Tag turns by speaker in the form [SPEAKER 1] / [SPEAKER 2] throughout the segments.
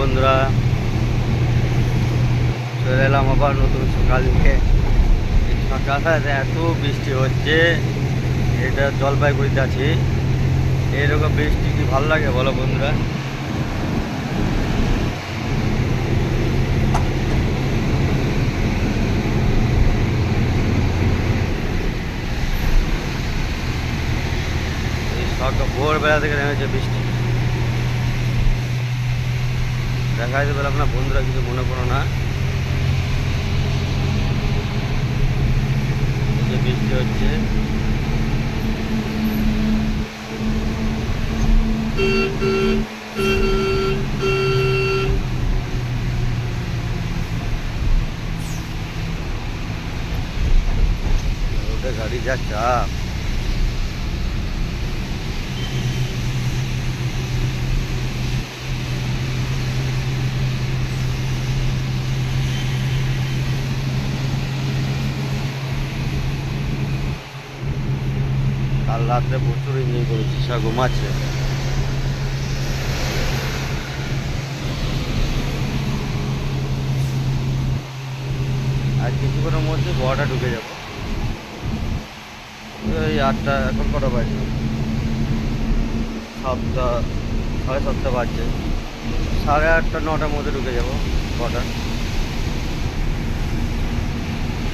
[SPEAKER 1] বন্ধুরা, চলে এলাম আবার নতুন সকাল থেকে। এই সকালটাতে এত বৃষ্টি হচ্ছে, এটা জলপাইগুড়িতে আছি। এরকম বৃষ্টি কি ভালো লাগে বলো বন্ধুরা? এই সকাল ভোরবেলা থেকে নেমেছে বৃষ্টি। দেখা যেতে পেলাম না বন্ধুরা, কিছু মনে করো না। এই যে বৃষ্টি হচ্ছে, রোডে গাড়ি যা চাপ। কাল রাত্রে প্রচুর এনজয় করেছি, সব ঘুমাচ্ছে। আর কিছুক্ষণের মধ্যে গোয়াটা ঢুকে যাবো। এই 8টা, এখন কটা বাজে? 7টা, 7:30 বাজছে। 8:30 9টার মধ্যে ঢুকে যাবো গোয়াটা।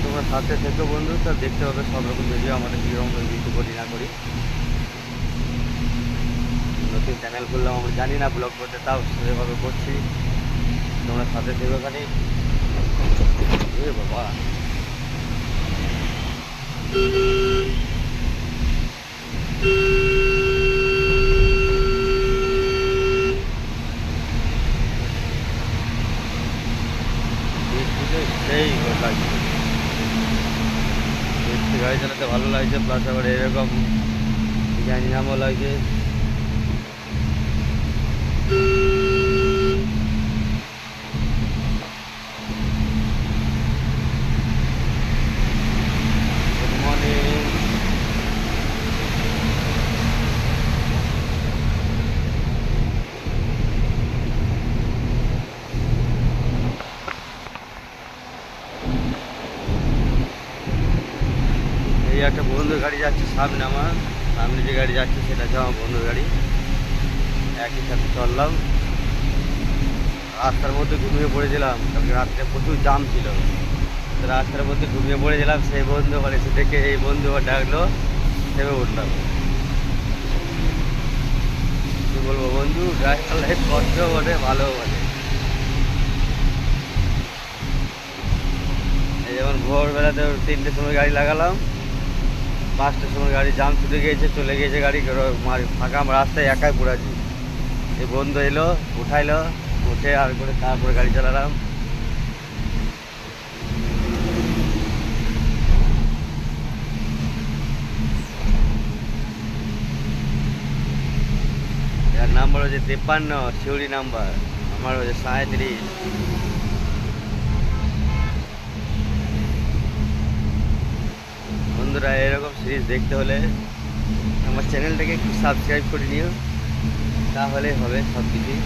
[SPEAKER 1] তোমরা সাথে থেকে বন্ধু, তা দেখতে হবে সব রকম ভিডিও আমাদের কীরকম কিছু করি না করি। নতুন চ্যানেল খুললাম, আমরা জানি না ব্লগ করতে, তাও সেভাবে করছি। তোমরা সাথে থেকে ওখানে। এ বাবা, বৃষ্টিতে সেই লাগছে। বৃষ্টি গাড়ি চালাতে ভালো লাগছে, প্লাস আবার এরকম জ্ঞানজামও লাগছে। Good morning. এই একটা বন্ধুর গাড়ি যাচ্ছে সামনে, আমার সামনে যে গাড়ি যাচ্ছে সেটা হচ্ছে আমার বন্ধুর গাড়ি। একই সাথে চললাম। রাস্তার মধ্যে ঘুমিয়ে পড়েছিলাম, কালকে রাত্রে প্রচুর জাম ছিল। তো রাস্তার মধ্যে ঘুমিয়ে পড়েছিলাম, সেই বন্ধু আবার এসে দেখে এই বন্ধু আবার ডাকলো, ভেবে উঠলাম। কি বলবো বন্ধু, ড্রাইভার লাইফ কষ্ট বটে, ভালো বটে। এই যেমন ভোরবেলাতে 3টের সময় গাড়ি লাগালাম, 5টার সময় গাড়ি জাম ছুটে গিয়েছে, চলে গিয়েছে গাড়ি। ফাঁকা রাস্তায় একাই পড়ে আছি। এই বন্ধু এলো, উঠাইলো, উঠে আর করে তারপরে গাড়ি চালালাম। এর নাম্বার হচ্ছে 53, শিউরি নাম্বার। আমার হচ্ছে 37। বন্ধুরা, এরকম সিরিজ দেখতে হলে আমার চ্যানেলটাকে একটু সাবস্ক্রাইব করে নিও, তাহলেই হবে সব কিছুই।